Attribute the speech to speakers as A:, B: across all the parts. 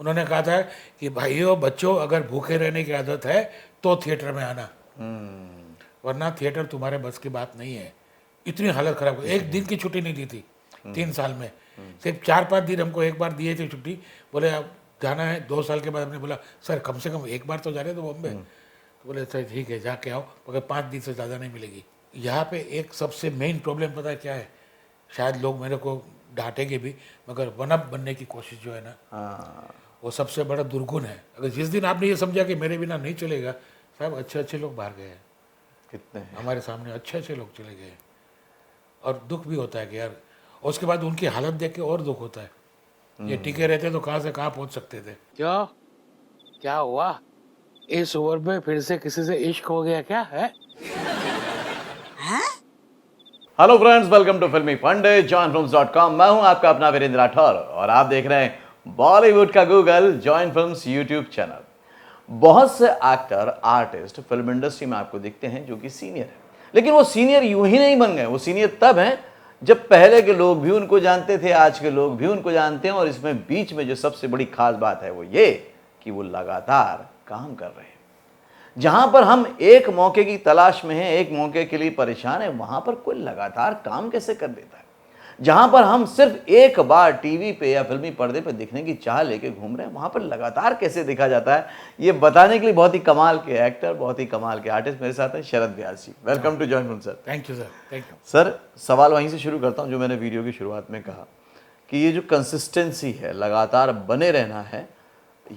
A: उन्होंने कहा था कि भाइयों बच्चों अगर भूखे रहने की आदत है तो थिएटर में आना, वरना थिएटर तुम्हारे बस की बात नहीं है। इतनी हालत खराब हो, एक दिन की छुट्टी नहीं दी थी 3 साल में, सिर्फ 4-5 दिन हमको एक बार दिए थे छुट्टी। बोले अब जाना है 2 साल के बाद। हमने बोला सर कम से कम एक बार तो जा रहे तो बॉम्बे। तो बोले सर ठीक है जाके आओ, मगर 5 दिन से ज़्यादा नहीं मिलेगी। यहाँ पे एक सबसे मेन प्रॉब्लम पता है क्या है, शायद लोग मेरे को डांटेंगे भी, मगर वन अप बनने की कोशिश जो है ना, वो सबसे बड़ा दुर्गुण है। अगर जिस दिन आपने ये समझा कि मेरे बिना नहीं चलेगा, साहब अच्छे अच्छे लोग बाहर गए हैं,
B: कितने हैं?
A: हमारे सामने अच्छे अच्छे लोग चले गए। और दुख भी होता है कि यार, और उसके बाद उनकी हालत देख के और दुख होता है, ये टिके रहते तो कहाँ से कहाँ पहुँच सकते थे। क्या हुआ इस ओवर में, फिर से किसी से इश्क हो गया क्या है?
B: हेलो फ्रेंड्स, वेलकम टू फिल्मी पंडित joinfilms.com। मैं हूं आपका अपना वीरेंद्र राठौर और आप देख रहे हैं बॉलीवुड का Google join films YouTube channel. बहुत से एक्टर आर्टिस्ट फिल्म इंडस्ट्री में आपको दिखते हैं जो कि सीनियर है, लेकिन वो सीनियर यूं ही नहीं बन गए। वो सीनियर तब हैं जब पहले के लोग भी उनको जानते थे, आज के लोग भी उनको जानते हैं। और इसमें बीच में जो सबसे बड़ी खास बात है वो ये कि वो लगातार काम कर रहे हैं। जहां पर हम एक मौके की तलाश में हैं, एक मौके के लिए परेशान हैं, वहां पर कोई लगातार काम कैसे कर लेता है? जहां पर हम सिर्फ एक बार टीवी पे या फिल्मी पर्दे पे दिखने की चाह लेके घूम रहे हैं, वहां पर लगातार कैसे दिखा जाता है? ये बताने के लिए बहुत ही कमाल के एक्टर, बहुत ही कमाल के आर्टिस्ट मेरे साथ हैं Sharad Vyas ji. Welcome to join film sir.
A: Thank you sir, thank you.
B: Sir, सवाल वहीं से शुरू करता हूं जो मैंने वीडियो की शुरुआत में कहा कि ये जो कंसिस्टेंसी है, लगातार बने रहना है,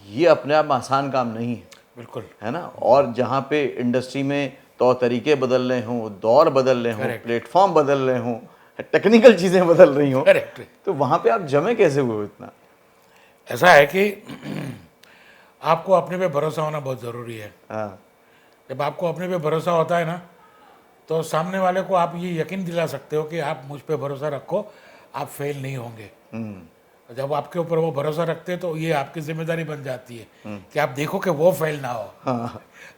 B: ये अपने आप में आसान काम नहीं है,
A: बिल्कुल,
B: है ना? और जहाँ पे इंडस्ट्री में तौर तरीके बदल रहे हों, दौर बदल रहे हों,
A: Correct.
B: प्लेटफॉर्म बदल रहे हों, टेक्निकल चीज़ें बदल रही हों,
A: करेक्ट।
B: तो वहाँ पे आप जमे कैसे हुए हो इतना?
A: ऐसा है कि आपको अपने पे भरोसा होना बहुत ज़रूरी है।
B: हाँ,
A: जब आपको अपने पे भरोसा होता है ना, तो सामने वाले को आप ये यकीन दिला सकते हो कि आप मुझ पे भरोसा रखो, आप फेल नहीं होंगे। जब आपके ऊपर वो भरोसा रखते हैं तो ये आपकी जिम्मेदारी बन जाती है कि आप देखो कि वो फेल ना हो।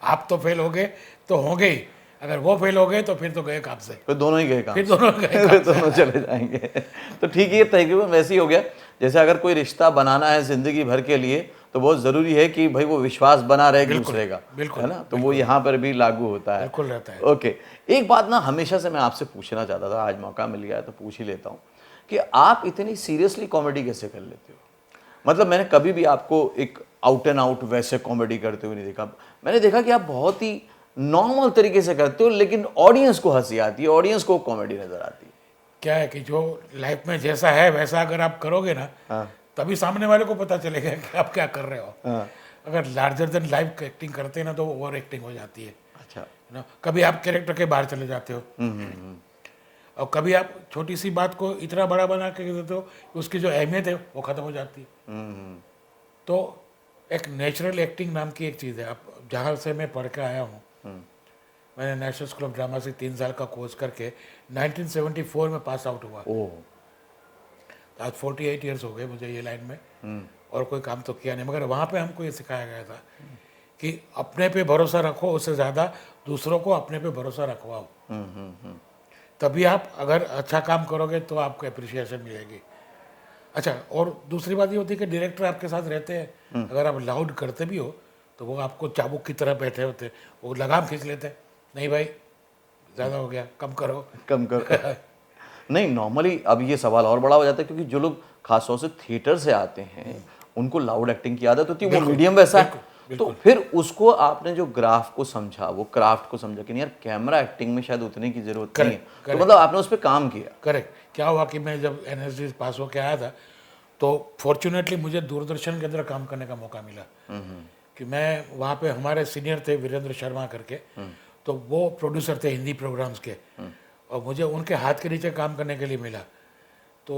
A: आप तो फेल हो गए तो होंगे ही, अगर वो फेल हो गए तो फिर तो गए काम से,
B: फिर दोनों ही गए काम
A: फिर
B: से।
A: दोनों गए
B: फिर
A: काम से।
B: दोनों चले जाएंगे। तो ठीक है, ये तकरीबन वैसे ही हो गया जैसे अगर कोई रिश्ता बनाना है जिंदगी भर के लिए तो बहुत ज़रूरी है कि भाई वो विश्वास बना रहे एक दूसरे का,
A: बिल्कुल,
B: है ना? तो वो यहाँ पर भी लागू होता है।
A: बिल्कुल रहता है।
B: ओके, एक बात ना हमेशा से मैं आपसे पूछना चाहता था, आज मौका मिल गया है तो पूछ ही लेता हूँ कि आप इतनी सीरियसली कॉमेडी कैसे कर लेते हो? मतलब मैंने कभी भी आपको एक आउट एंड आउट वैसे कॉमेडी करते हुए नहीं देखा। मैंने देखा कि आप बहुत ही नॉर्मल तरीके से करते हो, लेकिन ऑडियंस को हंसी आती है, ऑडियंस को कॉमेडी नजर आती है।
A: क्या है कि जो लाइफ में जैसा है वैसा अगर आप करोगे ना, तभी सामने वाले को पता चलेगा कि आप क्या कर रहे हो। अगर लार्जर देन लाइफ एक्टिंग करते हैं ना तो ओवर एक्टिंग हो जाती है।
B: अच्छा,
A: ना कभी आप कैरेक्टर के बाहर चले जाते हो, और कभी आप छोटी सी बात को इतना बड़ा बना के देते हो कि उसकी जो अहमियत है वो ख़त्म हो जाती है। तो एक नेचुरल एक्टिंग नाम की एक चीज़ है। आप जहाँ से मैं पढ़ के आया हूँ, मैंने नेशनल स्कूल ऑफ ड्रामा से 3 साल का कोर्स करके 1974 में पास आउट हुआ।
B: ओह,
A: तो आज 48 ईयर्स हो गए मुझे ये लाइन में, और कोई काम तो किया नहीं, मगर वहाँ पे हमको ये सिखाया गया था कि अपने पे भरोसा रखो, उससे ज़्यादा दूसरों को अपने पे भरोसा रखवाओ। तभी आप अगर अच्छा काम करोगे तो आपको अप्रिसिएशन मिलेगी। अच्छा, और दूसरी बात ये होती है कि डायरेक्टर आपके साथ रहते हैं, अगर आप लाउड करते भी हो तो वो आपको चाबुक की तरह बैठे होते हैं, वो लगाम खींच लेते हैं, नहीं भाई ज़्यादा हो गया, कम करो।
B: कम कर। नहीं, नॉर्मली अब ये सवाल और बड़ा हो जाता है क्योंकि जो लोग खासतौर से थिएटर से आते हैं उनको लाउड एक्टिंग की आदत होती है, वो मीडियम वैसा है। तो फिर उसको आपने जो ग्राफ को समझा, वो क्राफ्ट को समझा कि नहीं यार कैमरा एक्टिंग में शायद उतने की जरूरत नहीं है, तो मतलब आपने उस पर काम किया।
A: करेक्ट। क्या हुआ कि मैं जब NSD पास होकर आया था तो फॉर्चुनेटली मुझे दूरदर्शन के अंदर काम करने का मौका मिला कि मैं वहाँ पे, हमारे सीनियर थे वीरेंद्र शर्मा करके, तो वो प्रोड्यूसर थे हिंदी प्रोग्राम्स के, और मुझे उनके हाथ के नीचे काम करने के लिए मिला। तो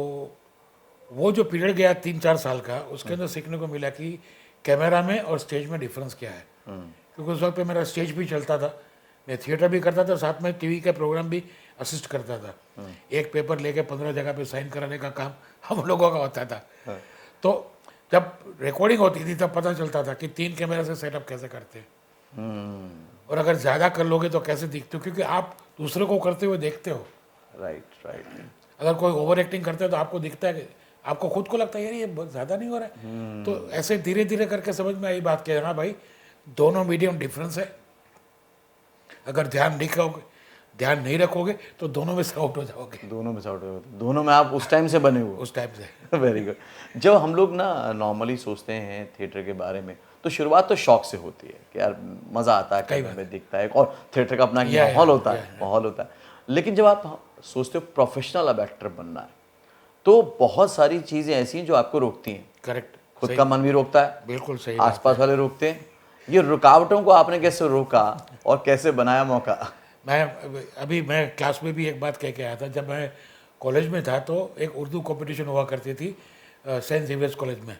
A: वो जो पीरियड गया 3-4 साल का, उसके अंदर सीखने को मिला कि कैमरा में और स्टेज में डिफरेंस क्या है। क्योंकि उस वक्त पे मेरा स्टेज भी चलता था, मैं थिएटर भी करता था, साथ में टीवी के प्रोग्राम भी असिस्ट करता था। एक पेपर लेके 15 जगह पे साइन कराने का काम हम लोगों का होता था। तो जब रिकॉर्डिंग होती थी तब पता चलता था कि 3 कैमरा से सेटअप कैसे करते हैं, और अगर ज़्यादा कर लोगे तो कैसे दिखते हो, क्योंकि आप दूसरे को करते हुए देखते हो।
B: Right right.
A: अगर कोई ओवर एक्टिंग करता है तो आपको दिखता है कि आपको खुद को लगता है यार ये बहुत ज़्यादा नहीं हो रहा है। तो ऐसे धीरे धीरे करके समझ में आई बात कि हाँ भाई, दोनों मीडियम डिफरेंस है। अगर ध्यान नहीं रखोगे तो दोनों में से आउट हो जाओगे
B: दोनों में से आउट हो, दोनों में आप उस टाइम से बने हुए
A: उस टाइम से।
B: Very good. जब हम लोग ना नॉर्मली सोचते हैं थिएटर के बारे में तो शुरुआत तो शौक से होती है कि यार मज़ा आता है, करने में दिखता है, और थिएटर का अपना एक माहौल होता है, माहौल होता है। लेकिन जब आप सोचते हो प्रोफेशनल अब एक्टर बनना है तो बहुत सारी चीज़ें ऐसी हैं जो आपको रोकती हैं।
A: करेक्ट,
B: खुद का मन भी रोकता है,
A: बिल्कुल सही,
B: आसपास वाले रोकते हैं। ये रुकावटों को आपने कैसे रोका और कैसे बनाया मौका?
A: मैं क्लास में भी एक बात कह के आया था। जब मैं कॉलेज में था तो एक उर्दू कंपटीशन हुआ करती थी सेंट जेवियर्स कॉलेज में।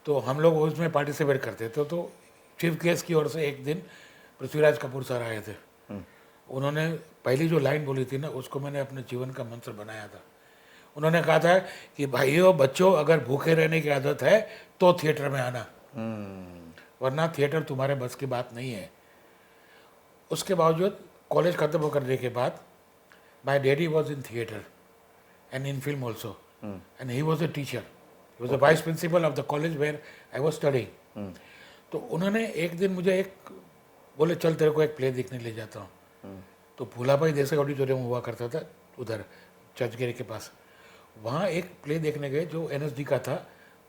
A: तो हम लोग उसमें पार्टिसिपेट करते थे। तो चीफ गेस्ट की ओर से एक दिन पृथ्वीराज कपूर सर आए थे। उन्होंने पहली जो लाइन बोली थी ना, उसको मैंने अपने जीवन का मंत्र बनाया था। उन्होंने कहा था कि भाइयों बच्चों, अगर भूखे रहने की आदत है तो थिएटर में आना, वरना थिएटर तुम्हारे बस की बात नहीं है। उसके बावजूद कॉलेज खत्म करने के बाद my daddy was in theatre and in film also, and he was a teacher, he was the vice principal of the college where I was studying. तो उन्होंने एक दिन मुझे बोले चल तेरे को एक प्ले देखने ले जाता हूँ। तो भूलाभाई देसाई ऑडिटोरियम हुआ करता था उधर चर्चगेट के पास। वहाँ एक प्ले देखने गए जो NSD का था,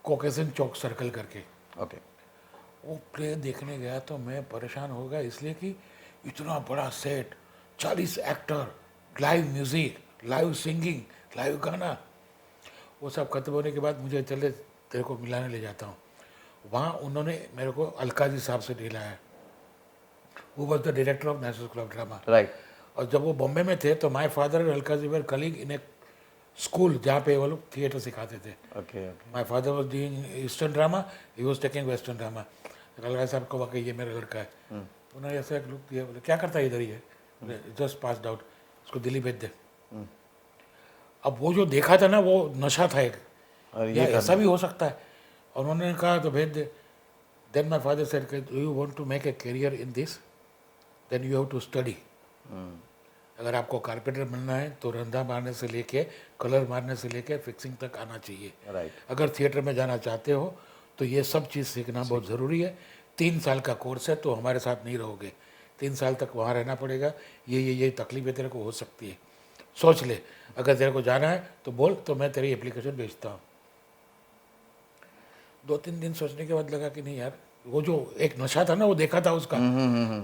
A: कॉकेशन चौक सर्कल करके।
B: ओके।
A: वो प्ले देखने गया तो मैं परेशान हो गया, इसलिए कि इतना बड़ा set, 40 actor, live music, live singing, live गाना। वो सब खत्म होने के बाद मुझे चले तेरे को मिलाने ले जाता हूँ। वहाँ उन्होंने मेरे को अलकाजी साहब से दिलाया, वो was the director of national school of drama.
B: Right.
A: और जब वो बॉम्बे में थे तो my father and Alkazi were colleague in A school जहाँ पे वो लोग थिएटर सिखाते थे।
B: Okay.
A: My father was doing eastern drama, he was taking western drama. Alkazi साहब को वाकई ये मेरा लड़का है। उन्होंने ऐसा एक लुक दिया, बोले क्या करता है इधर, ये जस्ट पास्ड आउट, उसको दिल्ली भेज दे। अब वो जो देखा था ना, वो नशा था एक, या ऐसा भी हो सकता है। और उन्होंने कहा तो भेज दे। Then my father said, do you want to make a career in this, then you have to study. अगर आपको कारपेंटर बनना है तो रंधा मारने से लेके कलर मारने से लेके फिक्सिंग तक आना चाहिए।
B: राइट।
A: अगर थिएटर में जाना चाहते हो तो ये सब चीज़ सीखना बहुत ज़रूरी है। 3 साल का कोर्स है, तो हमारे साथ नहीं रहोगे, 3 साल तक वहाँ रहना पड़ेगा। ये तकलीफें तेरे को हो सकती है, सोच ले। अगर तेरे को जाना है तो बोल, तो मैं तेरी एप्लीकेशन भेजता हूँ। 2-3 दिन सोचने के बाद लगा कि नहीं यार, वो जो एक नशा था ना, वो देखा था उसका,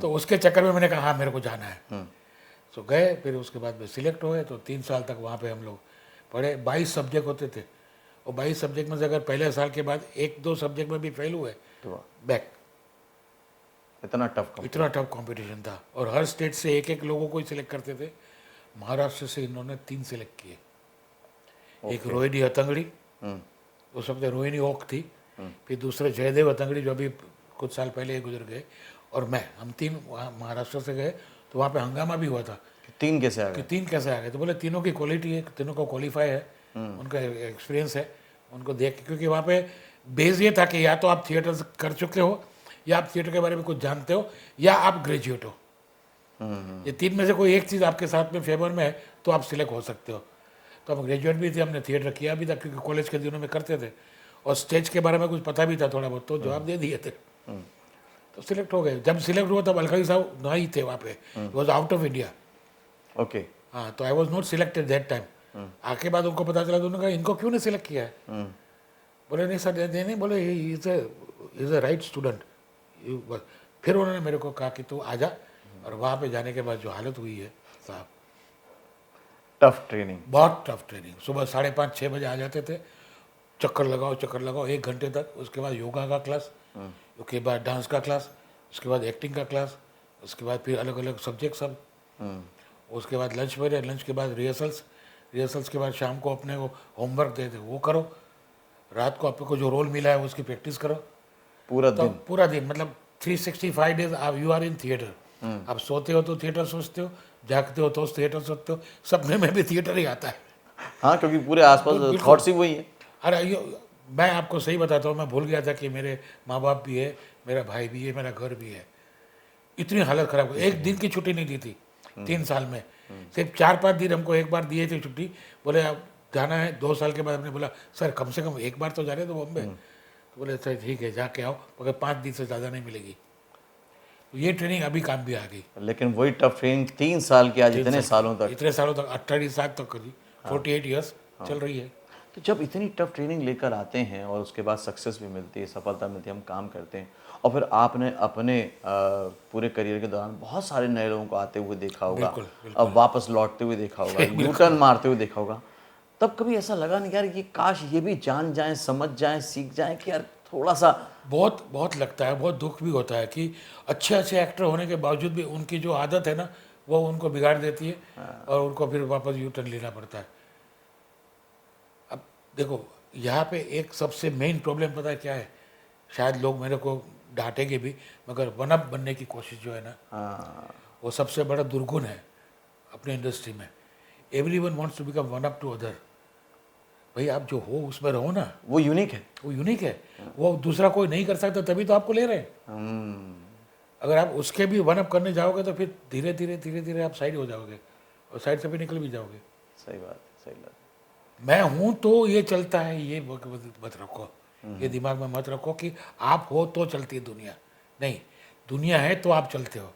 A: तो उसके चक्कर में मैंने कहा हाँ मेरे को जाना है। तो गए, फिर उसके बाद में सिलेक्ट हुए। तो 3 साल तक वहाँ पे हम लोग पढ़े। 22 सब्जेक्ट होते थे, और 22 सब्जेक्ट में से अगर पहले साल के बाद 1-2 सब्जेक्ट में भी फेल हुए तो बैक।
B: इतना टफ
A: कंपटीशन था। और हर स्टेट से एक लोगों को ही सिलेक्ट करते थे। महाराष्ट्र से इन्होंने 3 सिलेक्ट किए। एक रोहिणी हतंगड़ी, उस वक्त रोहिणी ओक थी, फिर दूसरे जयदेव हतंगड़ी जो अभी कुछ साल पहले ही गुजर गए, और मैं, हम 3 वहाँ महाराष्ट्र से गए। तो वहाँ पे हंगामा भी हुआ था
B: 3 कैसे आ गए,
A: कि 3 कैसे आ गए। तो बोले तीनों की क्वालिटी है, तीनों को क्वालिफाई है, उनका एक्सपीरियंस है, उनको देख के। क्योंकि वहाँ पे बेस ये था कि या तो आप थिएटर कर चुके हो, या आप थिएटर के बारे में कुछ जानते हो, या आप ग्रेजुएट हो। ये 3 में से कोई एक चीज़ आपके साथ में फेवर में है तो आप सिलेक्ट हो सकते हो। तो हम ग्रेजुएट भी थे, हमने थिएटर किया भी था, क्योंकि कॉलेज के दिनों में करते थे, और स्टेज के बारे में कुछ पता भी था थोड़ा बहुत, तो जवाब दे दिए थे। तो सिलेक्ट हो गए। जब सिलेक्ट हुआ तब अलकाजी साहब नहीं थे वहाँ पे, was out of India.
B: Okay.
A: हाँ, तो I was not selected that time. आके बाद उनको पता चला, तो उन्होंने कहा इनको क्यों नहीं सिलेक्ट किया है। बोले नहीं सर, नहीं, बोले इज अ राइट स्टूडेंट। फिर उन्होंने मेरे को कहा कि तू आ जा। और वहाँ पे जाने के बाद जो हालत हुई है साहब,
B: टफ ट्रेनिंग,
A: बहुत टफ ट्रेनिंग। सुबह 5:30-6 बजे आ जाते थे, चक्कर लगाओ 1 घंटे तक। उसके बाद योगा का क्लास, उसके बाद डांस का क्लास, उसके बाद एक्टिंग का क्लास, उसके बाद फिर अलग अलग सब्जेक्ट सब। उसके बाद लंच मेरे, लंच के बाद रिहर्सल्स के बाद शाम को अपने को होमवर्क दे दे, वो करो। रात को आपको जो रोल मिला है उसकी प्रैक्टिस करो। पूरा दिन मतलब 365 days you are in theatre. आप सोते हो तो थिएटर सोचते हो, जागते हो तो थिएटर सोचते हो, सपने में भी थिएटर ही आता है।
B: हाँ, क्योंकि पूरे आसपास थॉट्स ही वही है।
A: अरे मैं आपको सही बताता हूँ, मैं भूल गया था कि मेरे माँ बाप भी है, मेरा भाई भी है, मेरा घर भी है। इतनी हालत खराब, एक दिन की छुट्टी नहीं दी थी 3 साल में। सिर्फ 4-5 दिन हमको एक बार दिए थे छुट्टी। बोले आप जाना है 2 साल के बाद हमने बोला सर कम से कम एक बार तो जाने दो बॉम्बे। तो बोले सर ठीक है जाके आओ, मगर 5 दिन से ज़्यादा नहीं मिलेगी। तो ये ट्रेनिंग अभी काम भी आ गई।
B: लेकिन वही टफ ट्रेनिंग 3 साल की आज इतने सालों तक,
A: इतने सालों तक 28 साल तक करी, 48 ईयर्स चल रही है।
B: तो जब इतनी टफ ट्रेनिंग लेकर आते हैं और उसके बाद सक्सेस भी मिलती है, सफलता मिलती है, हम काम करते हैं, और फिर आपने अपने पूरे करियर के दौरान बहुत सारे नए लोगों को आते हुए देखा होगा,
A: बिल्कुल,
B: अब वापस लौटते हुए देखा होगा, यू टर्न मारते हुए देखा होगा, तब कभी ऐसा लगा नहीं यार ये काश ये भी जान जाएं, समझ जाएं, सीख जाएं कि यार थोड़ा सा?
A: बहुत बहुत लगता है, बहुत दुख भी होता है कि अच्छे अच्छे एक्टर होने के बावजूद भी उनकी जो आदत है ना वो उनको बिगाड़ देती है और उनको फिर वापस यू टर्न लेना पड़ता है। अब देखो यहाँ पे एक सबसे मेन प्रॉब्लम पता है क्या है, शायद लोग मेरे को डांटेंगे भी, मगर वन अप बनने की कोशिश जो है ना वो सबसे बड़ा दुर्गुण है अपने इंडस्ट्री में। Everyone wants to become one up to other. भाई आप जो हो उसमें रहो ना,
B: वो यूनिक है,
A: वो यूनिक है, वो दूसरा कोई नहीं कर सकता तभी तो आपको ले रहे हैं। अगर आप उसके भी वन अप करने जाओगे तो फिर धीरे धीरे आप साइड हो जाओगे और साइड से भी निकल भी जाओगे।
B: सही बात, सही बात।
A: मैं हूँ तो ये चलता है, ये मत रखो, ये दिमाग में मत रखो कि आप हो तो चलती है दुनिया। नहीं, दुनिया है तो आप चलते हो,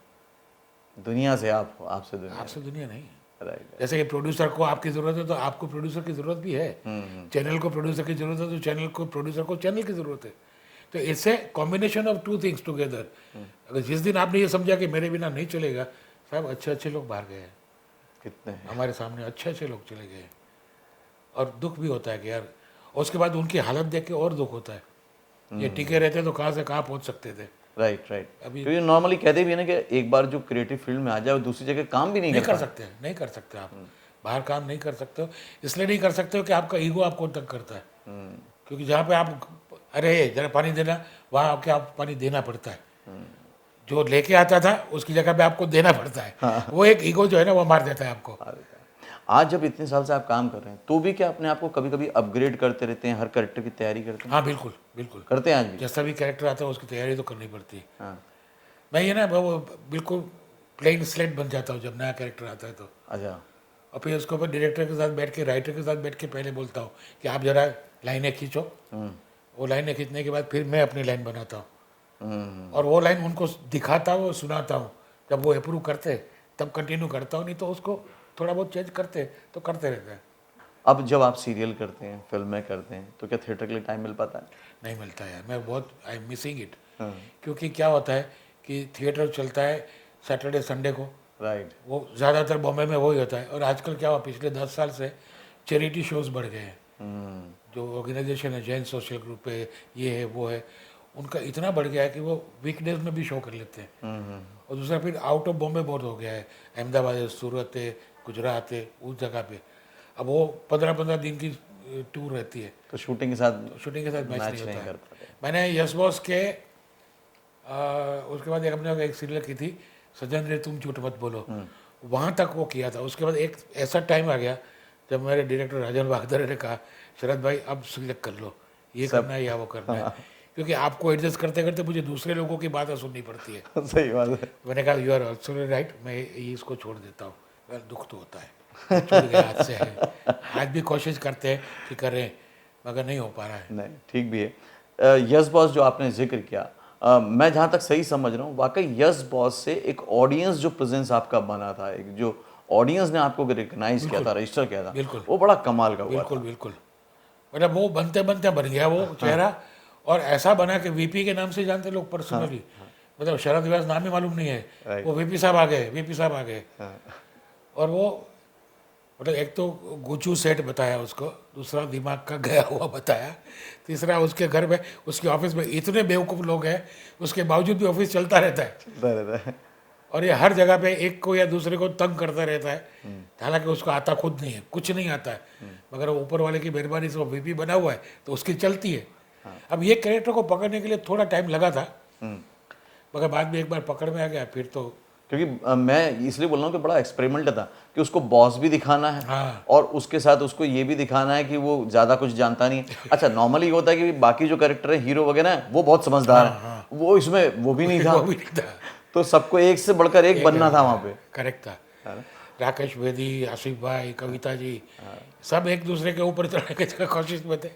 B: दुनिया से आप हो, आपसे दुनिया।
A: आपसे दुनिया नहीं।
B: राइट।
A: जैसे कि प्रोड्यूसर को आपकी ज़रूरत है तो आपको प्रोड्यूसर की ज़रूरत भी है, चैनल को प्रोड्यूसर की ज़रूरत है तो चैनल को प्रोड्यूसर को चैनल की ज़रूरत है। तो इससे combination of two things together. अगर जिस दिन आपने ये समझा कि मेरे बिना नहीं चलेगा, साहब अच्छे अच्छे लोग बाहर गए हैं,
B: कितने हैं?
A: हमारे सामने अच्छे अच्छे लोग चले गए, और दुख भी होता है कि यार, और उसके बाद उनकी हालत देख के और दुख होता है। ये टिके रहते तो कहाँ से कहाँ पहुँच सकते थे।
B: Right, right.
A: अभी
B: क्योंकि नॉर्मली कहते भी है ना कि एक बार जो क्रिएटिव फील्ड में आ जाए वो दूसरी जगह काम भी नहीं
A: नहीं
B: कर
A: कर
B: पाए।
A: सकते, नहीं कर सकते आप बाहर काम नहीं कर सकते हो। इसलिए नहीं कर सकते हो कि आपका ईगो आपको तंग करता है। क्योंकि जहाँ पे आप अरे जरा पानी देना, वहाँ आके आप पानी देना पड़ता है। जो लेके आता था उसकी जगह पे आपको देना पड़ता है। वो एक ईगो जो है ना वो मार देता है आपको।
B: आज जब इतने साल से आप काम कर रहे हैं तो भी क्या अपने आप को कभी कभी अपग्रेड करते रहते हैं, हर कैरेक्टर की तैयारी करते हैं?
A: हाँ बिल्कुल बिल्कुल,
B: करते हैं आज भी?
A: जैसा भी कैरेक्टर आता है उसकी तैयारी तो करनी पड़ती है।
B: हाँ।
A: मैं ये ना वो बिल्कुल प्लेन स्लेट बन जाता हूँ जब नया कैरेक्टर आता है तो।
B: अच्छा।
A: और फिर उसके ऊपर डायरेक्टर के साथ बैठ के, राइटर के साथ बैठ के पहले बोलता हूँ कि आप जरा लाइनें खींचो। वो लाइनें खींचने के बाद फिर मैं अपनी लाइन बनाता हूँ और वो लाइन उनको दिखाता हूँ, सुनाता हूँ। जब वो अप्रूव करते तब कंटिन्यू करता हूँ, नहीं तो उसको थोड़ा बहुत चेंज करते तो करते रहते हैं।
B: अब जब आप सीरियल करते हैं, फिल्में करते हैं, तो क्या थिएटर के लिए टाइम मिल पाता है?
A: नहीं मिलता यार, मैं बहुत आई एम मिसिंग इट। क्योंकि क्या होता है कि थिएटर चलता है सैटरडे संडे को,
B: राइट।
A: वो ज़्यादातर बॉम्बे में वही होता है। और आजकल क्या हुआ, पिछले 10 साल से चैरिटी शोज़ बढ़ गए हैं। जो ऑर्गेनाइजेशन है, जैन सोशल ग्रुप है, ये है वो है, उनका इतना बढ़ गया है कि वो वीकडेज में भी शो कर लेते हैं। और दूसरा फिर आउट ऑफ बॉम्बे बहुत हो गया है, अहमदाबाद है, सूरत है, गुजरात है, उस जगह पे अब वो 15-15 दिन की टूर रहती है।
B: तो शूटिंग के साथ
A: मैच नहीं होता है।
B: कर पाते।
A: मैंने यस बॉस के उसके बाद एक अपने एक सीरियल की थी, सजन रे तुम झूठ मत बोलो, वहाँ तक वो किया था। उसके बाद एक ऐसा टाइम आ गया जब मेरे डायरेक्टर राजन बहादुर ने कहा शरद भाई अब सिलेक्ट कर लो, ये करना है या वो करना है। क्योंकि आपको एडजस्ट करते करते मुझे दूसरे लोगों की बातें सुननी पड़ती है।
B: सही बात है।
A: मैंने कहा यू आर ऑल्सो राइट, मैं इसको छोड़ देता हूँ। दुख तो होता है, छूट गया हाथ से है। आज भी कोशिश करते हैं कि करें, मगर नहीं हो पा रहा है।
B: नहीं, ठीक भी है। यस बॉस जो आपने जिक्र किया, मैं जहाँ तक सही समझ रहा हूँ, वाकई यस बॉस से एक ऑडियंस जो प्रेजेंस आपका बना था, एक जो ऑडियंस ने आपको रिकग्नाइज किया था, रजिस्टर किया था,
A: बिल्कुल,
B: वो बड़ा कमाल का हुआ
A: बिल्कुल बिल्कुल। मतलब वो बनते बनते बन गया वो चेहरा, और ऐसा बना कि वीपी के नाम से जानते लोग पर्सनली। मतलब शरद व्यास नाम ही मालूम नहीं है, वो वीपी साहब आ गए, वीपी साहब आ गए। और वो मतलब एक तो गुचू सेट बताया उसको, दूसरा दिमाग का गया हुआ बताया, तीसरा उसके घर में, उसके ऑफिस में इतने बेवकूफ़ लोग हैं, उसके बावजूद भी ऑफिस चलता रहता है। और ये हर जगह पे एक को या दूसरे को तंग करता रहता है। हालांकि उसको आता खुद नहीं है, कुछ नहीं आता है, मगर वो ऊपर वाले की मेहरबानी से वो वीपी बना हुआ है तो उसकी चलती है। अब ये कैरेक्टर को पकड़ने के लिए थोड़ा टाइम लगा था, मगर बाद में एक बार पकड़ में आ गया फिर तो।
B: क्योंकि मैं इसलिए बोल रहा हूँ कि बड़ा एक्सपेरिमेंट था कि उसको बॉस भी दिखाना है,
A: हाँ।
B: और उसके साथ उसको ये भी दिखाना है कि वो ज़्यादा कुछ जानता नहीं है। अच्छा, नॉर्मली होता है कि बाकी जो कैरेक्टर है, हीरो वगैरह है, वो बहुत समझदार है, वो इसमें वो भी नहीं था।
A: वो भी नहीं था।
B: तो सबको एक से बढ़कर एक बनना था वहाँ पे।
A: करेक्ट था। राकेश बेदी, आसिफ भाई, कविता जी, सब एक दूसरे के ऊपर चढ़ने की कोशिश में थे।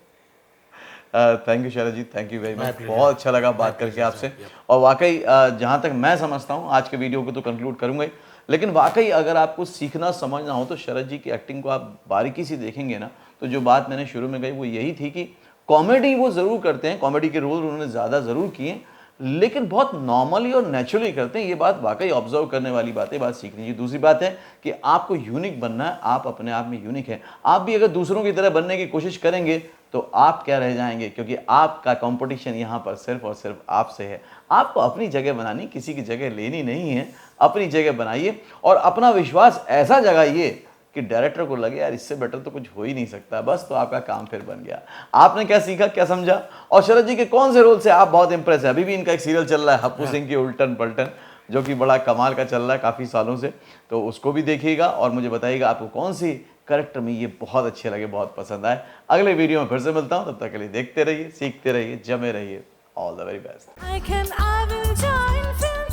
B: Thank you Sharad ji, thank you very
A: My
B: much.
A: pleasure.
B: बहुत अच्छा लगा बात
A: My
B: करके
A: pleasure,
B: आपसे।
A: sir. Yep.
B: और वाकई जहाँ तक मैं समझता हूँ, आज के वीडियो को तो कंक्लूड करूंगा ही, लेकिन वाकई अगर आपको सीखना समझना हो तो शरद जी की एक्टिंग को आप बारीकी से देखेंगे ना, तो जो बात मैंने शुरू में कही वो यही थी कि कॉमेडी वो ज़रूर करते हैं, कॉमेडी के रोल उन्होंने ज़्यादा ज़रूर किए, लेकिन बहुत नॉर्मली और नेचुरली करते हैं। ये बात वाकई ऑब्जर्व करने वाली बात है, बात सीखनी चाहिए। दूसरी बात है कि आपको यूनिक बनना है, आप अपने आप में यूनिक हैं। आप भी अगर दूसरों की तरह बनने की कोशिश करेंगे तो आप क्या रह जाएंगे, क्योंकि आपका कंपटीशन यहाँ पर सिर्फ और सिर्फ आपसे है। आपको अपनी जगह बनानी, किसी की जगह लेनी नहीं है। अपनी जगह बनाइए और अपना विश्वास ऐसा जगाइए कि डायरेक्टर को लगे यार इससे बेटर तो कुछ हो ही नहीं सकता, बस तो आपका काम फिर बन गया। आपने क्या सीखा, क्या समझा, और शरद जी के कौन से रोल से आप बहुत इंप्रेस है? अभी भी इनका एक सीरियल चल रहा है हप्पू सिंह की उल्टन पलटन, जो कि बड़ा कमाल का चल रहा है काफ़ी सालों से, तो उसको भी देखिएगा और मुझे बताइएगा आपको कौन सी कैरेक्टर में ये बहुत अच्छे लगे, बहुत पसंद आए। अगले वीडियो में फिर से मिलता हूँ, तब तक के लिए देखते रहिए, सीखते रहिए, जमे रहिए। All the very best.
C: I will join film